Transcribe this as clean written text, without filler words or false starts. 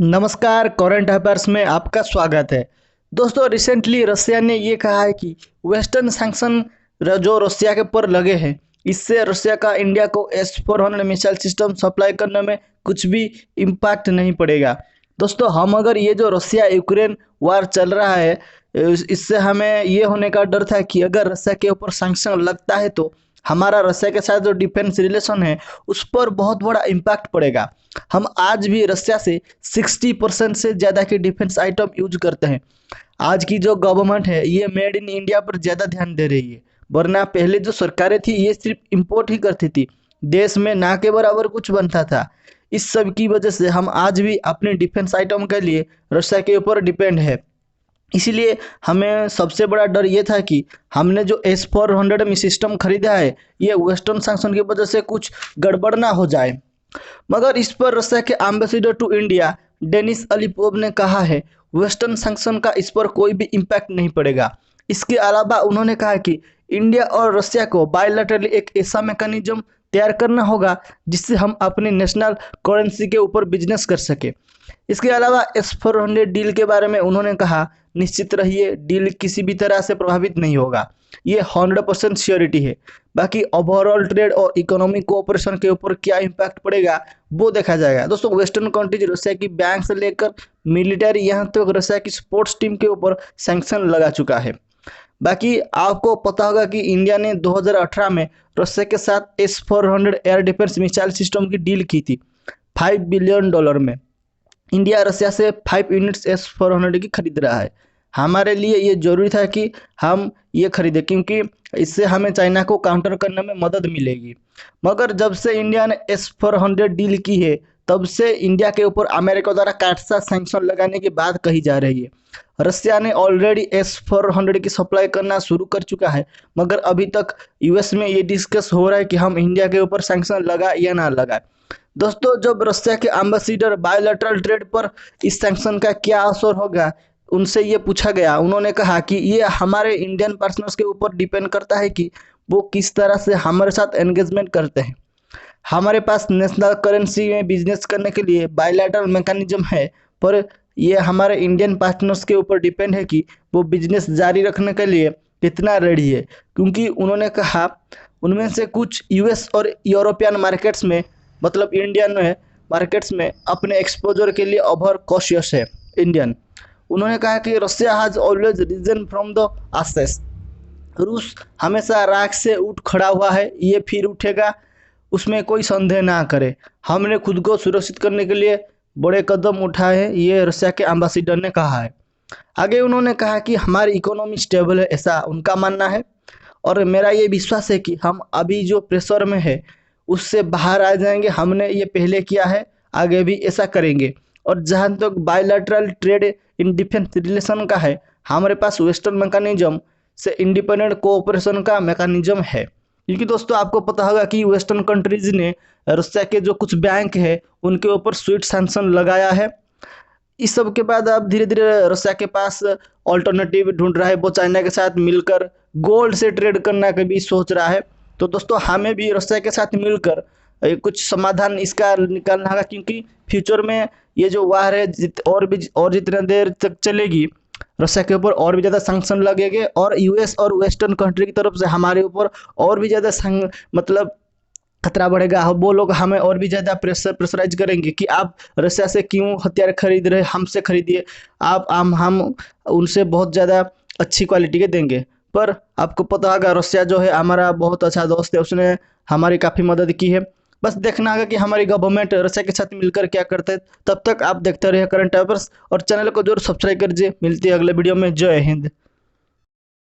नमस्कार, current affairs में आपका स्वागत है। दोस्तों, रिसेंटली रसिया ने ये कहा है कि वेस्टर्न सैंक्शन जो रसिया के ऊपर लगे हैं, इससे रसिया का इंडिया को S-400 मिसाइल सिस्टम सप्लाई करने में कुछ भी इम्पैक्ट नहीं पड़ेगा। दोस्तों, हम अगर ये जो रसिया यूक्रेन वार चल रहा है, इससे हमें ये होने का डर था कि अगर रसिया के ऊपर सैंक्शन लगता है तो हमारा रसिया के साथ जो डिफेंस रिलेशन है उस पर बहुत बड़ा इम्पैक्ट पड़ेगा। हम आज भी रसिया से 60% से ज़्यादा के डिफेंस आइटम यूज करते हैं। आज की जो गवर्नमेंट है ये मेड इन इंडिया पर ज़्यादा ध्यान दे रही है, वरना पहले जो सरकारें थी ये सिर्फ इम्पोर्ट ही करती थी, देश में ना के बराबर कुछ बनता था। इस सब की वजह से हम आज भी अपने डिफेंस आइटम के लिए रसिया के ऊपर डिपेंड है। इसीलिए हमें सबसे बड़ा डर ये था कि हमने जो S-400 में सिस्टम खरीदा है ये वेस्टर्न सैंक्शन की वजह से कुछ गड़बड़ ना हो जाए। मगर इस पर रसिया के ambassador to India Denis Alipov ने कहा है वेस्टर्न सैंक्शन का इस पर कोई भी इम्पैक्ट नहीं पड़ेगा। इसके अलावा उन्होंने कहा कि इंडिया और रसिया को बायलैटरली एक ऐसा मैकेनिज्म तैयार करना होगा जिससे हम अपने नेशनल करेंसी के ऊपर बिजनेस कर सके। इसके अलावा S-400 डील के बारे में उन्होंने कहा, निश्चित रहिए डील किसी भी तरह से प्रभावित नहीं होगा, ये 100% श्योरिटी है। बाकी ओवरऑल ट्रेड और इकोनॉमिक कोऑपरेशन के ऊपर क्या इम्पैक्ट पड़ेगा वो देखा जाएगा। दोस्तों, वेस्टर्न कंट्रीज रसिया की बैंक से लेकर मिलिट्री यहाँ तक तो रसिया की स्पोर्ट्स टीम के ऊपर सैंक्शन लगा चुका है। बाकी आपको पता होगा कि इंडिया ने 2018 में रसिया के साथ S-400 air defence missile system की डील की थी $5 बिलियन में। इंडिया रसिया से 5 यूनिट्स S-400 की खरीद रहा है। हमारे लिए ये जरूरी था कि हम ये खरीदें क्योंकि इससे हमें चाइना को काउंटर करने में मदद मिलेगी। मगर जब से इंडिया ने S-400 डील की है तब से इंडिया के ऊपर अमेरिका द्वारा काटसा सैंक्शन लगाने की बात कही जा रही है। रसिया ने ऑलरेडी S-400 की सप्लाई करना शुरू कर चुका है, मगर अभी तक यूएस में ये डिस्कस हो रहा है कि हम इंडिया के ऊपर सैंक्शन लगाए या ना लगाए। दोस्तों, जब रसिया के एम्बेसडर बायलैटरल ट्रेड पर इस सैंक्शन का क्या असर होगा उनसे ये पूछा गया, उन्होंने कहा कि ये हमारे इंडियन पार्टनर्स के ऊपर डिपेंड करता है कि वो किस तरह से हमारे साथ एंगेजमेंट करते हैं। हमारे पास नेशनल करेंसी में बिजनेस करने के लिए बायलैटरल मैकेनिज्म है, पर ये हमारे इंडियन पार्टनर्स के ऊपर डिपेंड है कि वो बिजनेस जारी रखने के लिए कितना रेडी है, क्योंकि उन्होंने कहा उनमें से कुछ यूएस और यूरोपियन मार्केट्स में मतलब इंडियन मार्केट्स में अपने एक्सपोजर के लिए ओवर कॉशियस है इंडियन। उन्होंने कहा कि Russia has always risen from the ashes, रूस हमेशा राख से उठ खड़ा हुआ है, ये फिर उठेगा, उसमें कोई संदेह ना करे। हमने खुद को सुरक्षित करने के लिए बड़े कदम उठाए हैं, ये रसिया के एम्बेसडर ने कहा है। आगे उन्होंने कहा कि हमारी इकोनॉमी स्टेबल है, ऐसा उनका मानना है, और मेरा ये विश्वास है कि हम अभी जो प्रेशर में है उससे बाहर आ जाएंगे। हमने ये पहले किया है, आगे भी ऐसा करेंगे। और जहाँ तक bilateral trade in defence relation का है, हमारे पास वेस्टर्न मैकेनिज्म से इंडिपेंडेंट कोऑपरेशन का मैकेनिज्म है, क्योंकि दोस्तों आपको पता होगा कि वेस्टर्न कंट्रीज ने रसिया के जो कुछ बैंक है उनके ऊपर स्वीट सैंक्शन लगाया है। इस सब के बाद अब धीरे धीरे रसिया के पास ऑल्टरनेटिव ढूंढ रहा है, वो चाइना के साथ मिलकर गोल्ड से ट्रेड करना का भी सोच रहा है। तो दोस्तों, हमें भी रसिया के साथ मिलकर कुछ समाधान इसका निकालना होगा, क्योंकि फ्यूचर में ये जो वार है और जितने देर तक चलेगी रसिया के ऊपर और भी ज़्यादा सैंक्शन लगेंगे, और यूएस और वेस्टर्न कंट्री की तरफ से हमारे ऊपर और भी ज़्यादा मतलब खतरा बढ़ेगा। वो लोग हमें और भी ज़्यादा प्रेशराइज करेंगे कि आप रसिया से क्यों हथियार खरीद रहे, हमसे खरीदिए, आप हम उनसे बहुत ज़्यादा अच्छी क्वालिटी के देंगे। पर आपको पता होगा रसिया जो है हमारा बहुत अच्छा दोस्त है, उसने हमारी काफ़ी मदद की है। बस देखना होगा कि हमारी गवर्नमेंट रसिया के साथ मिलकर क्या करते हैं। तब तक आप देखते रहिए करंट अफेयर्स और चैनल को जरूर सब्सक्राइब कीजिए। मिलती है अगले वीडियो में। जय हिंद।